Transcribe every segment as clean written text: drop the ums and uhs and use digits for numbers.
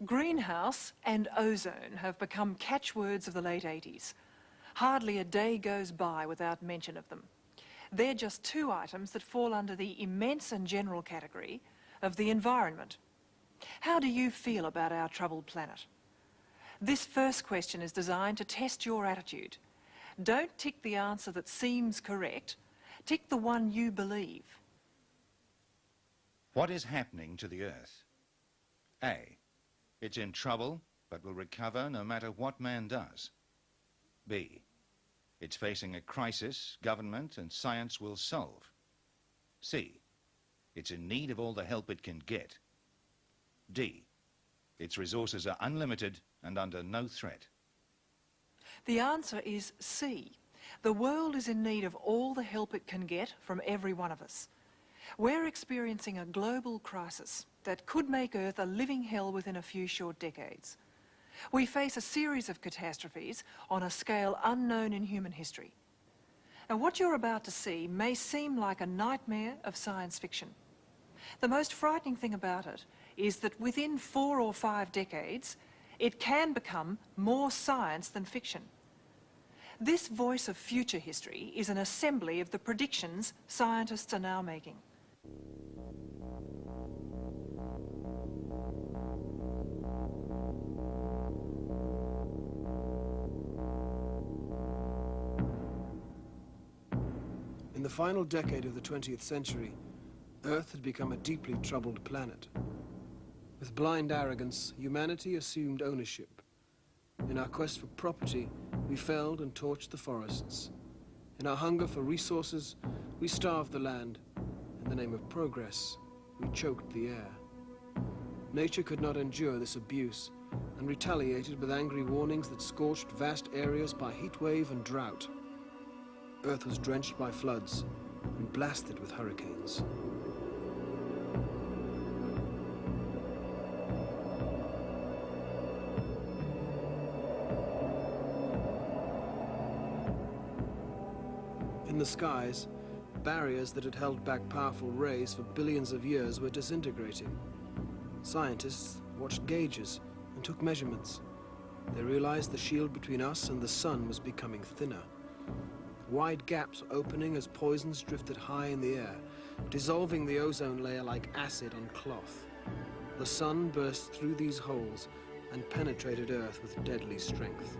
Greenhouse and ozone have become catchwords of the late 80s. Hardly a day goes by without mention of them. They're just two items that fall under the immense and general category of the environment. How do you feel about our troubled planet? This first question is designed to test your attitude. Don't tick the answer that seems correct, tick the one you believe. What is happening to the Earth? A. It's in trouble, but will recover no matter what man does. B. It's facing a crisis government and science will solve. C. It's in need of all the help it can get. D. Its resources are unlimited and under no threat. The answer is C. The world is in need of all the help it can get from every one of us. We're experiencing a global crisis that could make Earth a living hell within a few short decades. We face a series of catastrophes on a scale unknown in human history. And what you're about to see may seem like a nightmare of science fiction. The most frightening thing about it is that within 4 or 5 decades, it can become more science than fiction. This voice of future history is an assembly of the predictions scientists are now making. In the final decade of the 20th century, Earth had become a deeply troubled planet. With blind arrogance, humanity assumed ownership. In our quest for property, we felled and torched the forests. In our hunger for resources, we starved the land. In the name of progress, we choked the air. Nature could not endure this abuse and retaliated with angry warnings that scorched vast areas by heat wave and drought. Earth was drenched by floods and blasted with hurricanes. In the skies, barriers that had held back powerful rays for billions of years were disintegrating. Scientists watched gauges and took measurements. They realized the shield between us and the sun was becoming thinner. Wide gaps opening as poisons drifted high in the air, dissolving the ozone layer like acid on cloth. The sun burst through these holes and penetrated Earth with deadly strength.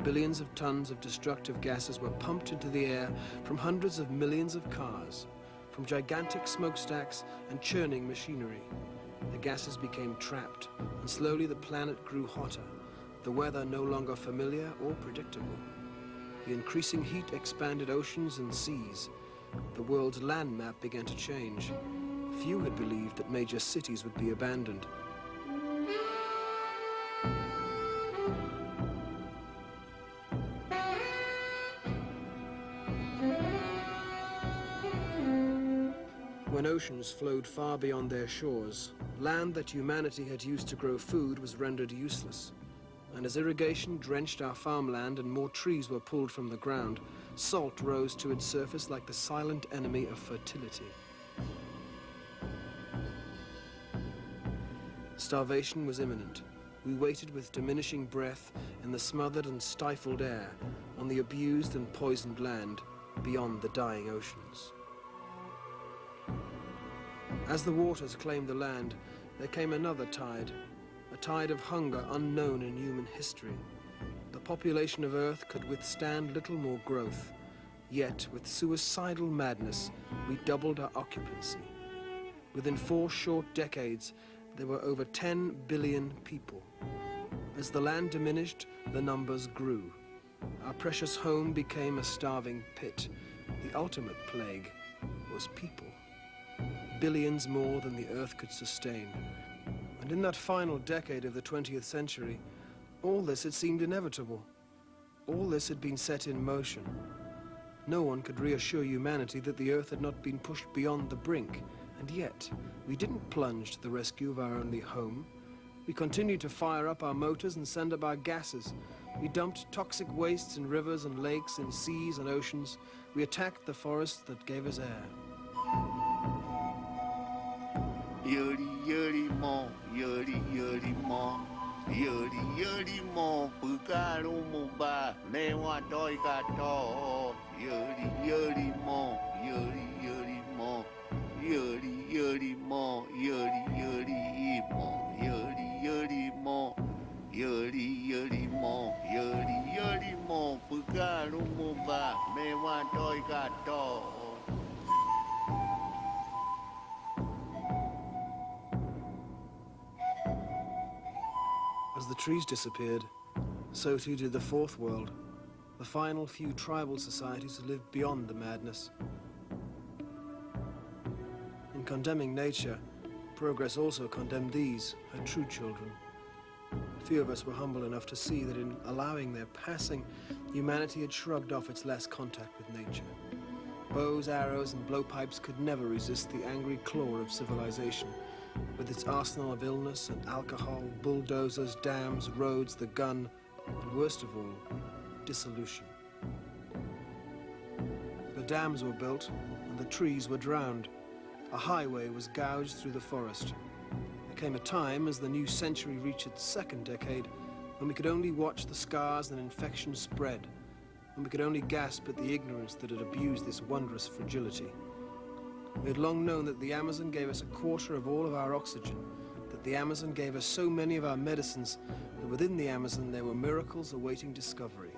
Billions of tons of destructive gases were pumped into the air from hundreds of millions of cars, from gigantic smokestacks and churning machinery. The gases became trapped, and slowly the planet grew hotter, the weather no longer familiar or predictable. The increasing heat expanded oceans and seas. The world's land map began to change. Few had believed that major cities would be abandoned. When oceans flowed far beyond their shores, land that humanity had used to grow food was rendered useless. And as irrigation drenched our farmland and more trees were pulled from the ground, salt rose to its surface like the silent enemy of fertility. Starvation was imminent. We waited with diminishing breath in the smothered and stifled air on the abused and poisoned land beyond the dying oceans. As the waters claimed the land, there came another tide, a tide of hunger unknown in human history. The population of Earth could withstand little more growth, yet with suicidal madness, we doubled our occupancy. Within 4 short decades, there were over 10 billion people. As the land diminished, the numbers grew. Our precious home became a starving pit. The ultimate plague was people. Billions more than the Earth could sustain. And in that final decade of the 20th century, all this had seemed inevitable. All this had been set in motion. No one could reassure humanity that the Earth had not been pushed beyond the brink, and yet we didn't plunge to the rescue of our only home. We continued to fire up our motors and send up our gases. We dumped toxic wastes in rivers and lakes, in seas and oceans. We attacked the forests that gave us air. Yuri yuri mo, yuri yuri mo, yuri yuri mo, pukaru mo ba, mewa doi gato. Yuri yuri mo, yuri yuri mo, yuri yuri mo, yuri yuri mo, yuri yuri mo, yuri yuri mo, yuri yuri mo, pukaru mo ba, mewa doi gato. As the trees disappeared, so too did the fourth world, the final few tribal societies who lived beyond the madness. In condemning nature, progress also condemned these, her true children. Few of us were humble enough to see that in allowing their passing, humanity had shrugged off its last contact with nature. Bows, arrows, and blowpipes could never resist the angry claw of civilization, with its arsenal of illness and alcohol, bulldozers, dams, roads, the gun, and worst of all, dissolution. The dams were built, and the trees were drowned. A highway was gouged through the forest. There came a time, as the new century reached its second decade, when we could only watch the scars and infection spread, and we could only gasp at the ignorance that had abused this wondrous fragility. We had long known that the Amazon gave us a quarter of all of our oxygen, that the Amazon gave us so many of our medicines, that within the Amazon there were miracles awaiting discovery.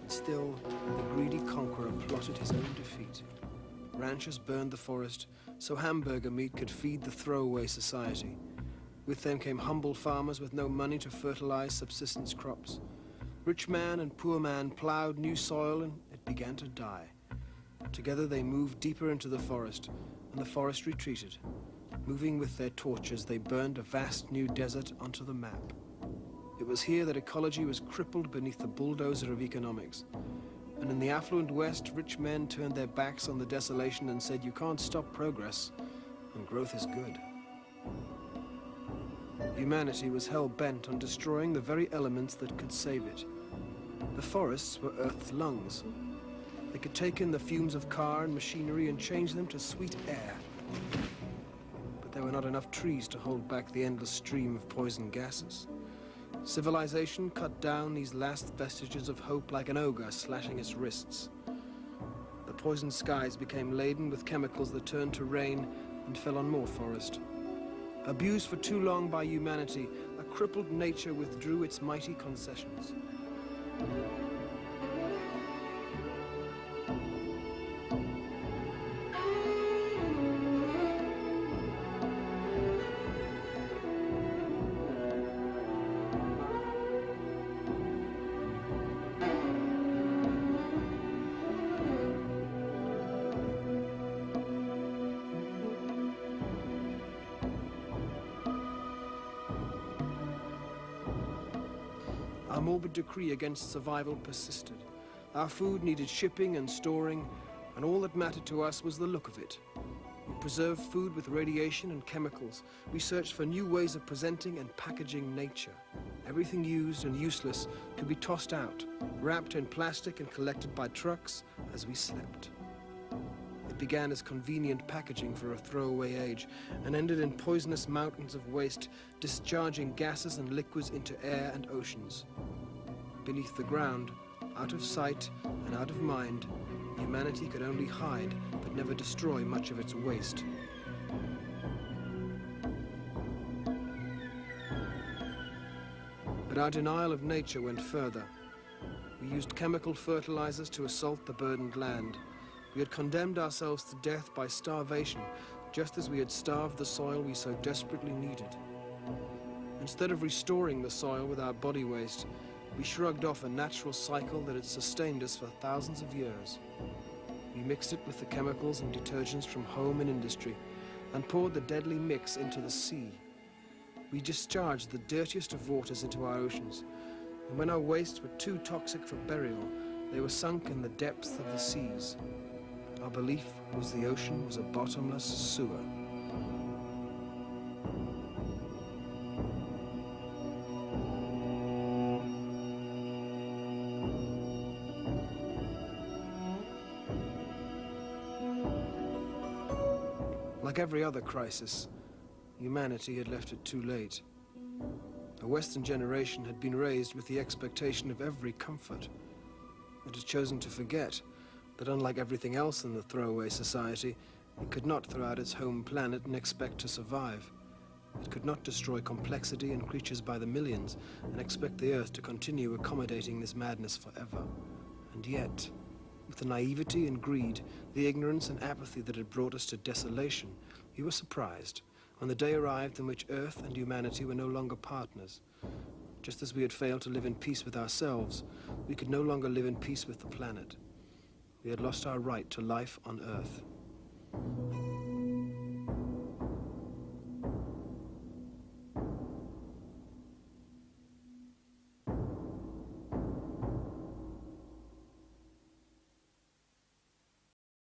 And still, the greedy conqueror plotted his own defeat. Ranchers burned the forest, so hamburger meat could feed the throwaway society. With them came humble farmers with no money to fertilize subsistence crops. Rich man and poor man plowed new soil, and it began to die. Together they moved deeper into the forest, and the forest retreated. Moving with their torches, they burned a vast new desert onto the map. It was here that ecology was crippled beneath the bulldozer of economics. And in the affluent West, rich men turned their backs on the desolation and said, "You can't stop progress, and growth is good." Humanity was hell-bent on destroying the very elements that could save it. The forests were Earth's lungs. They could take in the fumes of car and machinery and change them to sweet air. But there were not enough trees to hold back the endless stream of poison gases. Civilization cut down these last vestiges of hope like an ogre slashing its wrists. The poisoned skies became laden with chemicals that turned to rain and fell on more forest. Abused for too long by humanity, a crippled nature withdrew its mighty concessions. Our morbid decree against survival persisted. Our food needed shipping and storing, and all that mattered to us was the look of it. We preserved food with radiation and chemicals. We searched for new ways of presenting and packaging nature. Everything used and useless could be tossed out, wrapped in plastic and collected by trucks as we slept. It began as convenient packaging for a throwaway age and ended in poisonous mountains of waste, discharging gases and liquids into air and oceans. Beneath the ground, out of sight and out of mind, humanity could only hide but never destroy much of its waste. But our denial of nature went further. We used chemical fertilizers to assault the burdened land. We had condemned ourselves to death by starvation, just as we had starved the soil we so desperately needed. Instead of restoring the soil with our body waste, we shrugged off a natural cycle that had sustained us for thousands of years. We mixed it with the chemicals and detergents from home and industry, and poured the deadly mix into the sea. We discharged the dirtiest of waters into our oceans, and when our wastes were too toxic for burial, they were sunk in the depths of the seas. Our belief was the ocean was a bottomless sewer. Like every other crisis, humanity had left it too late. A Western generation had been raised with the expectation of every comfort. It had chosen to forget that unlike everything else in the throwaway society, it could not throw out its home planet and expect to survive. It could not destroy complexity and creatures by the millions and expect the Earth to continue accommodating this madness forever. And yet, with the naivety and greed, the ignorance and apathy that had brought us to desolation, we were surprised when the day arrived in which Earth and humanity were no longer partners. Just as we had failed to live in peace with ourselves, we could no longer live in peace with the planet. We had lost our right to life on Earth.